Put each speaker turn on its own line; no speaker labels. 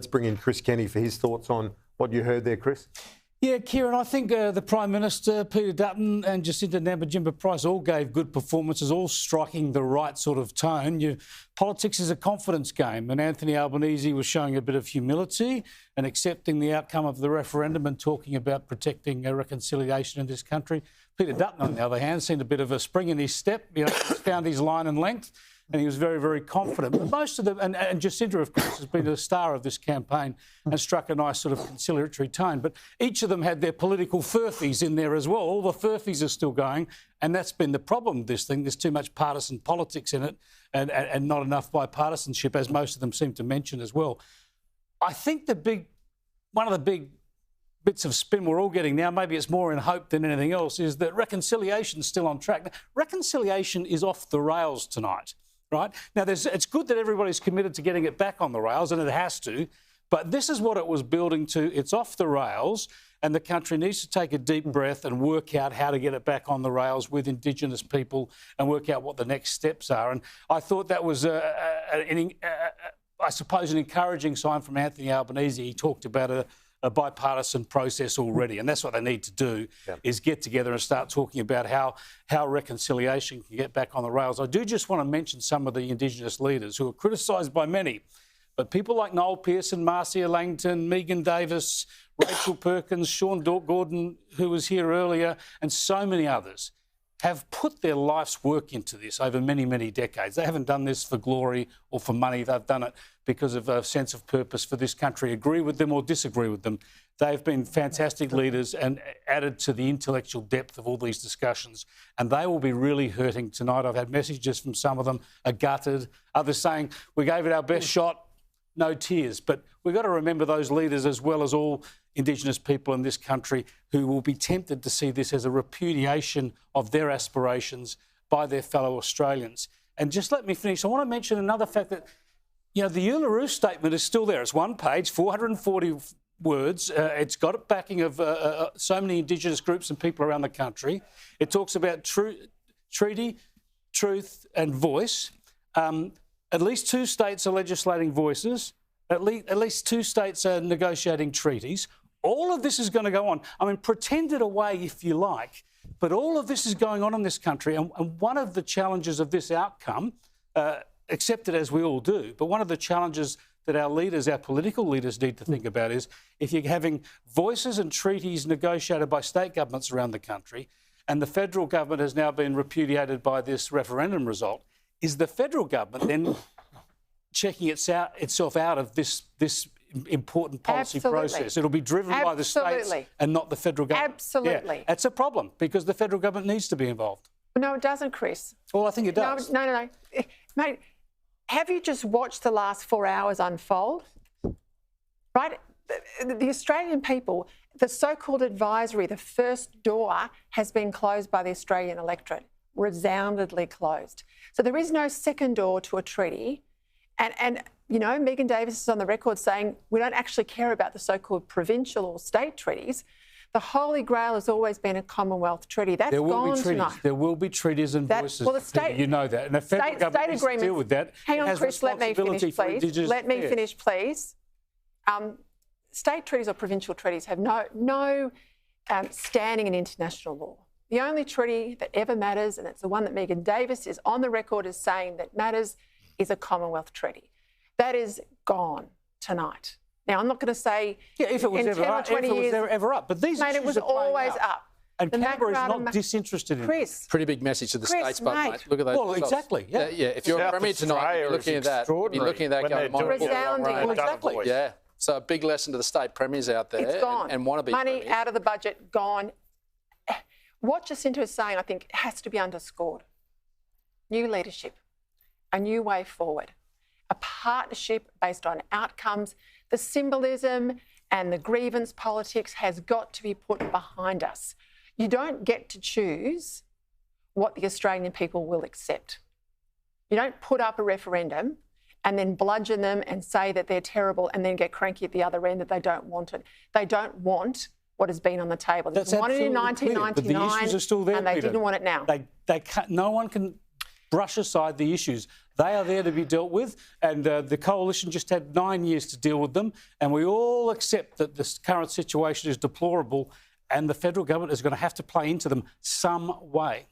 Let's bring in Chris Kenny for his thoughts on what you heard there, Chris.
Yeah, Kieran, I think the Prime Minister, Peter Dutton and Jacinta Nampijinpa-Price all gave good performances, all striking the right sort of tone. Politics is a confidence game, and Anthony Albanese was showing a bit of humility and accepting the outcome of the referendum and talking about protecting reconciliation in this country. Peter Dutton, on the other hand, seemed a bit of a spring in his step, found his line and length, and he was very, very confident. But most of them, and Jacinta, of course, has been the star of this campaign and struck a nice sort of conciliatory tone. But each of them had their political furphies in there as well. All the furphies are still going, and that's been the problem with this thing. There's too much partisan politics in it and not enough bipartisanship, as most of them seem to mention as well. I think one of the big bits of spin we're all getting now, maybe it's more in hope than anything else, is that reconciliation's still on track. Reconciliation is off the rails tonight. Right? Now, it's good that everybody's committed to getting it back on the rails, and it has to, but this is what it was building to. It's off the rails, and the country needs to take a deep breath and work out how to get it back on the rails with Indigenous people and work out what the next steps are. And I thought that was, I suppose, an encouraging sign from Anthony Albanese. He talked about a bipartisan process already, and that's what they need to do, is get together and start talking about how reconciliation can get back on the rails. I do just want to mention some of the Indigenous leaders who are criticised by many, but people like Noel Pearson, Marcia Langton, Megan Davis, Rachel Perkins, Sean Gordon, who was here earlier, and so many others have put their life's work into this over many, many decades. They haven't done this for glory or for money. They've done it because of a sense of purpose for this country. Agree with them or disagree with them, they've been fantastic leaders and added to the intellectual depth of all these discussions. And they will be really hurting tonight. I've had messages from some of them, are gutted, others saying, we gave it our best shot, no tears. But we've got to remember those leaders, as well as all Indigenous people in this country, who will be tempted to see this as a repudiation of their aspirations by their fellow Australians. And just let me finish. I want to mention another fact that, the Uluru Statement is still there. It's one page, 440 words. It's got a backing of so many Indigenous groups and people around the country. It talks about treaty, truth and voice. At least 2 states are legislating voices. At least 2 states are negotiating treaties. All of this is going to go on. I mean, pretend it away if you like, but all of this is going on in this country. And one of the challenges of this outcome, accept it as we all do, but one of the challenges that our leaders, our political leaders, need to think about is if you're having voices and treaties negotiated by state governments around the country, and the federal government has now been repudiated by this referendum result, is the federal government then checking itself out of this important policy process? It'll be driven by the states and not the federal government.
Absolutely.
Yeah, that's a problem, because the federal government needs to be involved.
No, it doesn't, Chris.
Well, I think it does.
No. Mate, have you just watched the last 4 hours unfold? Right? The Australian people, the so-called advisory, the first door has been closed by the Australian electorate, resoundingly closed. So there is no second door to a treaty. And Megan Davis is on the record saying we don't actually care about the so-called provincial or state treaties. The Holy Grail has always been a Commonwealth treaty. That's gone tonight.
There will be treaties and voices. Well, the state, you know that. And the federal government needs to deal with that.
Hang on, Chris, let me finish, please. Let me finish, please. State treaties or provincial treaties have no standing in international law. The only treaty that ever matters, and it's the one that Megan Davis is on the record as saying that matters, is a Commonwealth treaty. That is gone tonight. Now, I'm not going to say
if it was ever up, but these issues
it was always up.
And Canberra is not disinterested in
Chris.
Pretty big message to the states, but mate, look at those results.
Exactly. Yeah.
If you're a Premier tonight, you're looking at that. You're looking at that going on.
Resounding.
Well, exactly.
Yeah. So a big lesson to the state premiers out there.
It's gone.
And want to be
money
premiers.
Out of the budget, gone. What Jacinta is saying, I think, has to be underscored. New leadership, a new way forward, a partnership based on outcomes. The symbolism and the grievance politics has got to be put behind us. You don't get to choose what the Australian people will accept. You don't put up a referendum and then bludgeon them and say that they're terrible and then get cranky at the other end that they don't want it. They don't want what has been on the table. They wanted it in 1999
but the issues are still there,
and they
Peter.
didn't want it now.
They can't, no one can brush aside the issues. They are there to be dealt with, and the coalition just had 9 years to deal with them, and we all accept that this current situation is deplorable, and the federal government is going to have to play into them some way.